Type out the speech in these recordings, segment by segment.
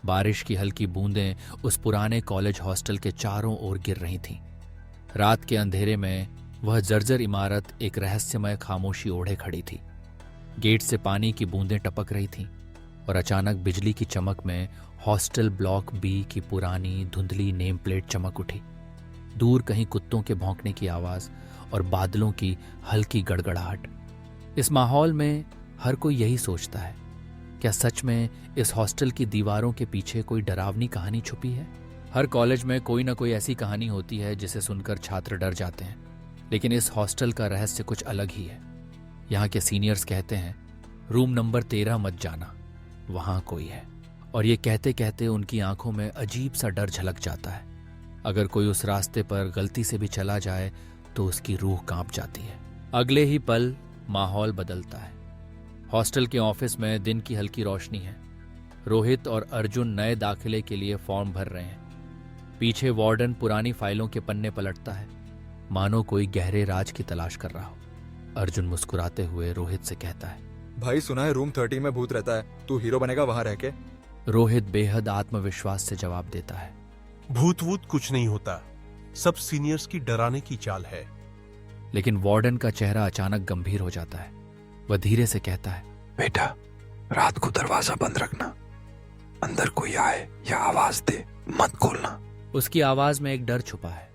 बारिश की हल्की बूंदें उस पुराने कॉलेज हॉस्टल के चारों ओर गिर रही थीं। रात के अंधेरे में वह जर्जर इमारत एक रहस्यमय खामोशी ओढ़े खड़ी थी। गेट से पानी की बूंदें टपक रही थीं और अचानक बिजली की चमक में हॉस्टल ब्लॉक बी की पुरानी धुंधली नेम प्लेट चमक उठी। दूर कहीं कुत्तों के भौंकने की आवाज और बादलों की हल्की गड़गड़ाहट। इस माहौल में हर कोई यही सोचता है, क्या सच में इस हॉस्टल की दीवारों के पीछे कोई डरावनी कहानी छुपी है? हर कॉलेज में कोई ना कोई ऐसी कहानी होती है जिसे सुनकर छात्र डर जाते हैं, लेकिन इस हॉस्टल का रहस्य कुछ अलग ही है। यहाँ के सीनियर्स कहते हैं, रूम नंबर 13 मत जाना, वहां कोई है। और ये कहते कहते उनकी आंखों में अजीब सा डर झलक जाता है। अगर कोई उस रास्ते पर गलती से भी चला जाए तो उसकी रूह कांप जाती है। अगले ही पल माहौल बदलता है। हॉस्टल के ऑफिस में दिन की हल्की रोशनी है। रोहित और अर्जुन नए दाखिले के लिए फॉर्म भर रहे हैं। पीछे वार्डन पुरानी फाइलों के पन्ने पलटता है, मानो कोई गहरे राज की तलाश कर रहा हो। अर्जुन मुस्कुराते हुए रोहित से कहता है, भाई सुना है रूम 30 में भूत रहता है, तू हीरो बनेगा वहां रह के। रोहित बेहद आत्मविश्वास से जवाब देता है, भूत वूत कुछ नहीं होता, सब सीनियर्स की डराने की चाल है। लेकिन वार्डन का चेहरा अचानक गंभीर हो जाता है। वह धीरे से कहता है, बेटा रात को दरवाजा बंद रखना, अंदर कोई आए या आवाज दे मत खोलना। उसकी आवाज में एक डर छुपा है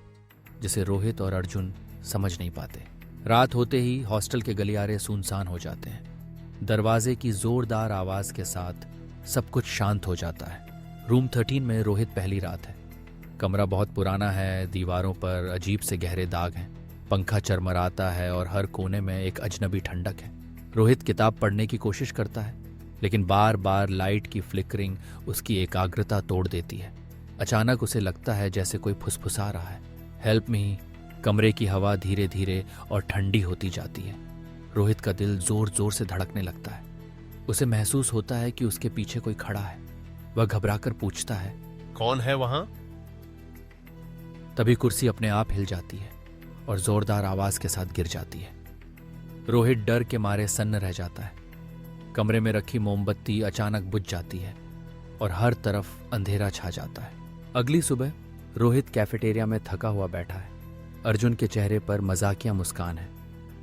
जिसे रोहित और अर्जुन समझ नहीं पाते। रात होते ही हॉस्टल के गलियारे सुनसान हो जाते हैं। दरवाजे की जोरदार आवाज के साथ सब कुछ शांत हो जाता है। रूम 13 में रोहित पहली रात है। कमरा बहुत पुराना है, दीवारों पर अजीब से गहरे दाग हैं, पंखा चरमराता है और हर कोने में एक अजनबी ठंडक है। रोहित किताब पढ़ने की कोशिश करता है, लेकिन बार बार लाइट की फ्लिकरिंग उसकी एकाग्रता तोड़ देती है। अचानक उसे लगता है जैसे कोई फुसफुसा रहा है, हेल्प मी। कमरे की हवा धीरे धीरे और ठंडी होती जाती है। रोहित का दिल जोर जोर से धड़कने लगता है। उसे महसूस होता है कि उसके पीछे कोई खड़ा है। वह घबराकर पूछता है, कौन है वहां? तभी कुर्सी अपने आप हिल जाती है और जोरदार आवाज के साथ गिर जाती है। रोहित डर के मारे सन्न रह जाता है। कमरे में रखी मोमबत्ती अचानक बुझ जाती है और हर तरफ अंधेरा छा जाता है। अगली सुबह रोहित कैफेटेरिया में थका हुआ बैठा है। अर्जुन के चेहरे पर मजाकिया मुस्कान है।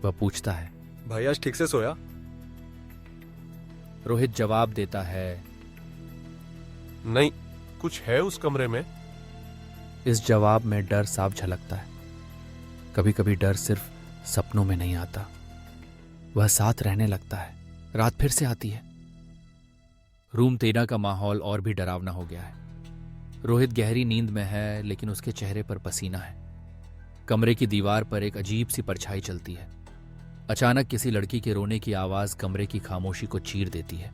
वह पूछता है, भाई आज ठीक से सोया? रोहित जवाब देता है, नहीं, कुछ है उस कमरे में। इस जवाब में डर साफ झलकता है। कभी कभी डर सिर्फ सपनों में नहीं आता, वह साथ रहने लगता है। रात फिर से आती है। रूम 13 का माहौल और भी डरावना हो गया है। रोहित गहरी नींद में है, लेकिन उसके चेहरे पर पसीना है। कमरे की दीवार पर एक अजीब सी परछाई चलती है। अचानक किसी लड़की के रोने की आवाज कमरे की खामोशी को चीर देती है।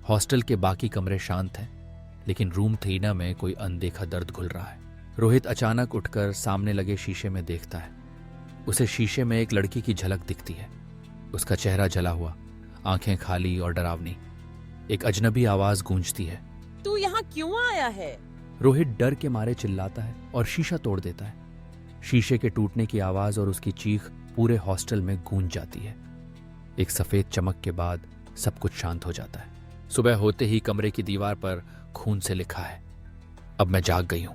हॉस्टल के बाकी कमरे शांत हैं, लेकिन रूम 13 में कोई अनदेखा दर्द घुल रहा है। रोहित अचानक उठकर सामने लगे शीशे में देखता है। उसे शीशे में एक लड़की की झलक दिखती है। उसका चेहरा जला हुआ, आंखें खाली और डरावनी। एक अजनबी आवाज गूंजती है, तू यहाँ क्यों आया है? रोहित डर के मारे चिल्लाता है और शीशा तोड़ देता है। शीशे के टूटने की आवाज और उसकी चीख पूरे हॉस्टल में गूंज जाती है। एक सफेद चमक के बाद सब कुछ शांत हो जाता है। सुबह होते ही कमरे की दीवार पर खून से लिखा है, अब मैं जाग गई हूं।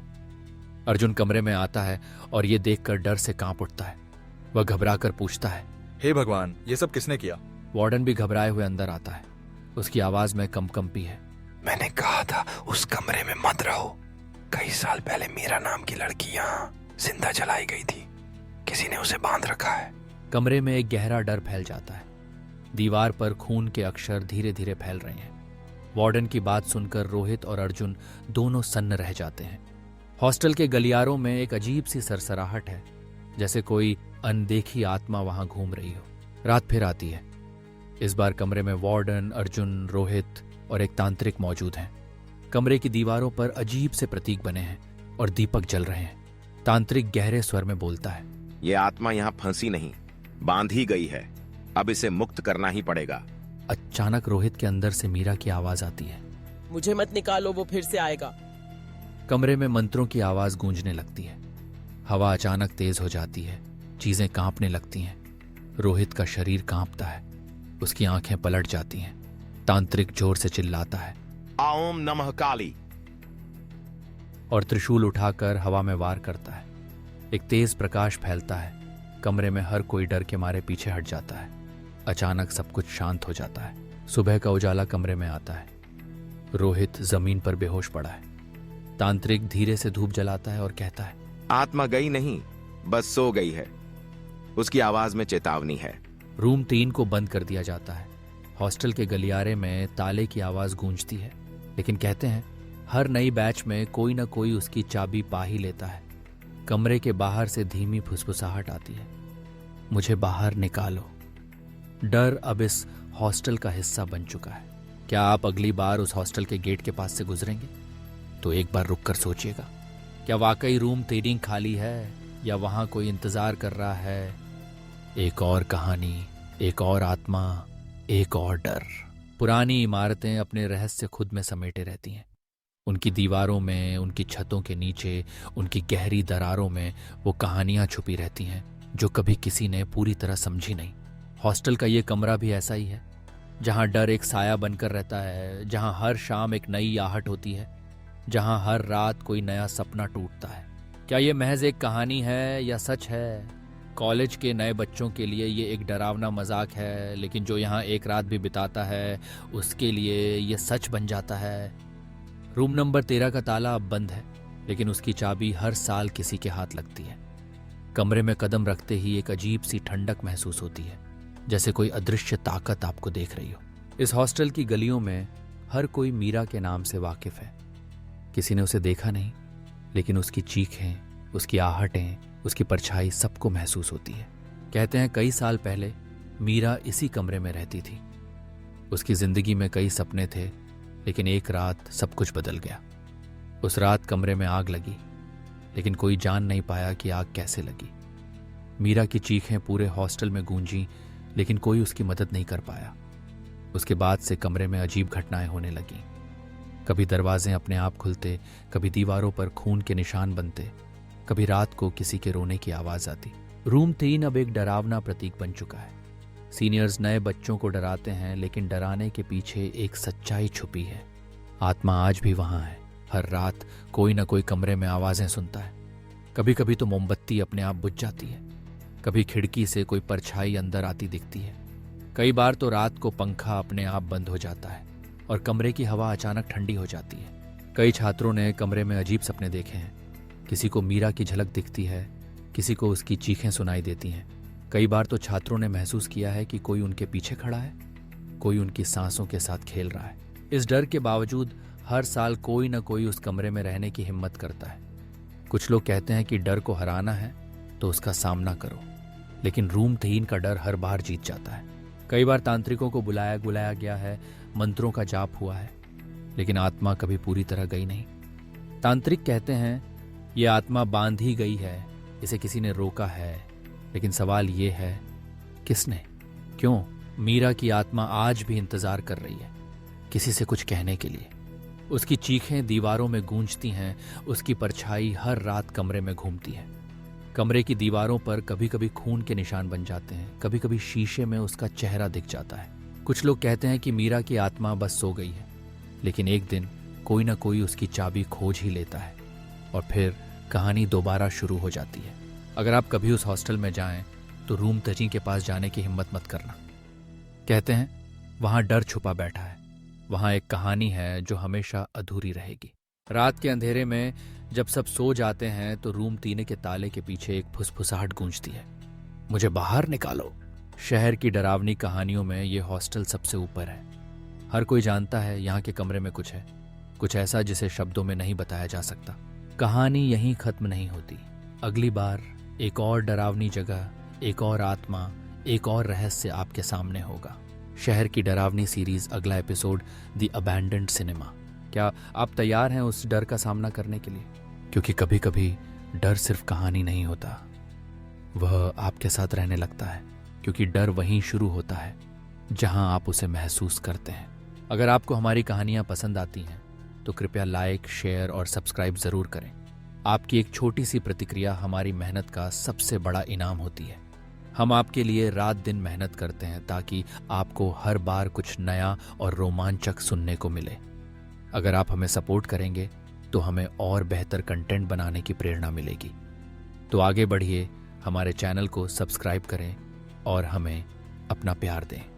अर्जुन कमरे में आता है और ये देखकर डर से कांप उठता है। वह घबराकर पूछता है, हे भगवान, ये सब किसने किया? वार्डन भी घबराए हुए अंदर आता है। उसकी आवाज में कंपी है, मैंने कहा था उस कमरे में मत रहो। कई साल पहले मीरा नाम की लड़की यहाँ जिंदा जलाई गई थी, किसी ने उसे बांध रखा है। कमरे में एक गहरा डर फैल जाता है। दीवार पर खून के अक्षर धीरे धीरे फैल रहे हैं। वार्डन की बात सुनकर रोहित और अर्जुन दोनों सन्न रह जाते हैं। हॉस्टल के गलियारों में एक अजीब सी सरसराहट है, जैसे कोई अनदेखी आत्मा वहां घूम रही हो। रात फिर आती है। इस बार कमरे में वार्डन, अर्जुन, रोहित और एक तांत्रिक मौजूद हैं। कमरे की दीवारों पर अजीब से प्रतीक बने हैं और दीपक जल रहे हैं। तांत्रिक गहरे स्वर में बोलता है, ये आत्मा यहाँ फंसी नहीं, बांधी गई है, अब इसे मुक्त करना ही पड़ेगा। अचानक रोहित के अंदर से मीरा की आवाज आती है, मुझे मत निकालो, वो फिर से आएगा। कमरे में मंत्रों की आवाज गूंजने लगती है। हवा अचानक तेज हो जाती है, चीजें कांपने लगती हैं। रोहित का शरीर कांपता है, उसकी आंखें पलट जाती हैं। तांत्रिक जोर से चिल्लाता है, ओम नमः काली, और त्रिशूल उठाकर हवा में वार करता है। एक तेज प्रकाश फैलता है। कमरे में हर कोई डर के मारे पीछे हट जाता है। अचानक सब कुछ शांत हो जाता है। सुबह का उजाला कमरे में आता है। रोहित जमीन पर बेहोश पड़ा है। तांत्रिक धीरे से धूप जलाता है और कहता है, आत्मा गई नहीं, बस सो गई है। उसकी आवाज में चेतावनी है। रूम 3 को बंद कर दिया जाता है। हॉस्टल के गलियारे में ताले की आवाज गूंजती है, लेकिन कहते हैं हर नई बैच में कोई ना कोई उसकी चाबी पा ही लेता है। कमरे के बाहर से धीमी फुसफुसाहट आती है, मुझे बाहर निकालो। डर अब इस हॉस्टल का हिस्सा बन चुका है। क्या आप अगली बार उस हॉस्टल के गेट के पास से गुजरेंगे तो एक बार रुक कर सोचिएगा, क्या वाकई रूम 3 खाली है या वहां कोई इंतजार कर रहा है। एक और कहानी, एक और आत्मा, एक और डर। पुरानी इमारतें अपने रहस्य खुद में समेटे रहती हैं। उनकी दीवारों में, उनकी छतों के नीचे, उनकी गहरी दरारों में वो कहानियां छुपी रहती हैं जो कभी किसी ने पूरी तरह समझी नहीं। हॉस्टल का ये कमरा भी ऐसा ही है, जहां डर एक साया बनकर रहता है, जहां हर शाम एक नई आहट होती है, जहां हर रात कोई नया सपना टूटता है। क्या ये महज एक कहानी है या सच है? कॉलेज के नए बच्चों के लिए ये एक डरावना मजाक है, लेकिन जो यहाँ एक रात भी बिताता है उसके लिए ये सच बन जाता है। रूम नंबर 13 का ताला अब बंद है, लेकिन उसकी चाबी हर साल किसी के हाथ लगती है। कमरे में कदम रखते ही एक अजीब सी ठंडक महसूस होती है, जैसे कोई अदृश्य ताकत आपको देख रही हो। इस हॉस्टल की गलियों में हर कोई मीरा के नाम से वाकिफ है। किसी ने उसे देखा नहीं, लेकिन उसकी चीखें, उसकी आहटें, उसकी परछाई सबको महसूस होती है। कहते हैं कई साल पहले मीरा इसी कमरे में रहती थी। उसकी जिंदगी में कई सपने थे, लेकिन एक रात सब कुछ बदल गया। उस रात कमरे में आग लगी, लेकिन कोई जान नहीं पाया कि आग कैसे लगी। मीरा की चीखें पूरे हॉस्टल में गूंजी, लेकिन कोई उसकी मदद नहीं कर पाया। उसके बाद से कमरे में अजीब घटनाएं होने लगीं। कभी दरवाजे अपने आप खुलते, कभी दीवारों पर खून के निशान बनते, कभी रात को किसी के रोने की आवाज आती। रूम 3 अब एक डरावना प्रतीक बन चुका है। सीनियर्स नए बच्चों को डराते हैं, लेकिन डराने के पीछे एक सच्चाई छुपी है। आत्मा आज भी वहां है। हर रात कोई ना कोई कमरे में आवाजें सुनता है। कभी कभी तो मोमबत्ती अपने आप बुझ जाती है, कभी खिड़की से कोई परछाई अंदर आती दिखती है। कई बार तो रात को पंखा अपने आप बंद हो जाता है और कमरे की हवा अचानक ठंडी हो जाती है। कई छात्रों ने कमरे में अजीब सपने देखे हैं। किसी को मीरा की झलक दिखती है, किसी को उसकी चीखें सुनाई देती हैं। कई बार तो छात्रों ने महसूस किया है कि कोई उनके पीछे खड़ा है, कोई उनकी सांसों के साथ खेल रहा है। इस डर के बावजूद हर साल कोई ना कोई उस कमरे में रहने की हिम्मत करता है। कुछ लोग कहते हैं कि डर को हराना है तो उसका सामना करो, लेकिन रूम 3 का डर हर बार जीत जाता है। कई बार तांत्रिकों को बुलाया गया है, मंत्रों का जाप हुआ है, लेकिन आत्मा कभी पूरी तरह गई नहीं। तांत्रिक कहते हैं ये आत्मा बांधी गई है, इसे किसी ने रोका है, लेकिन सवाल ये है किसने, क्यों? मीरा की आत्मा आज भी इंतजार कर रही है किसी से कुछ कहने के लिए। उसकी चीखें दीवारों में गूंजती हैं, उसकी परछाई हर रात कमरे में घूमती है। कमरे की दीवारों पर कभी कभी खून के निशान बन जाते हैं, कभी कभी शीशे में उसका चेहरा दिख जाता है। कुछ लोग कहते हैं कि मीरा की आत्मा बस सो गई है, लेकिन एक दिन कोई ना कोई उसकी चाबी खोज ही लेता है और फिर कहानी दोबारा शुरू हो जाती है। अगर आप कभी उस हॉस्टल में जाएं तो रूम 3 के पास जाने की हिम्मत मत करना। कहते हैं वहां डर छुपा बैठा है, वहां एक कहानी है जो हमेशा अधूरी रहेगी। रात के अंधेरे में जब सब सो जाते हैं तो रूम 3 के ताले के पीछे एक फुसफुसाहट गूंजती है, मुझे बाहर निकालो। शहर की डरावनी कहानियों में ये हॉस्टल सबसे ऊपर है। हर कोई जानता है यहाँ के कमरे में कुछ है, कुछ ऐसा जिसे शब्दों में नहीं बताया जा सकता। कहानी यहीं खत्म नहीं होती। अगली बार एक और डरावनी जगह, एक और आत्मा, एक और रहस्य आपके सामने होगा। शहर की डरावनी सीरीज अगला एपिसोड द अबैंडन्ड सिनेमा। क्या आप तैयार हैं उस डर का सामना करने के लिए? क्योंकि कभी कभी डर सिर्फ कहानी नहीं होता, वह आपके साथ रहने लगता है। क्योंकि डर वहीं शुरू होता है जहां आप उसे महसूस करते हैं। अगर आपको हमारी कहानियां पसंद आती हैं तो कृपया लाइक, शेयर और सब्सक्राइब जरूर करें। आपकी एक छोटी सी प्रतिक्रिया हमारी मेहनत का सबसे बड़ा इनाम होती है। हम आपके लिए रात दिन मेहनत करते हैं ताकि आपको हर बार कुछ नया और रोमांचक सुनने को मिले। अगर आप हमें सपोर्ट करेंगे तो हमें और बेहतर कंटेंट बनाने की प्रेरणा मिलेगी। तो आगे बढ़िए, हमारे चैनल को सब्सक्राइब करें और हमें अपना प्यार दें।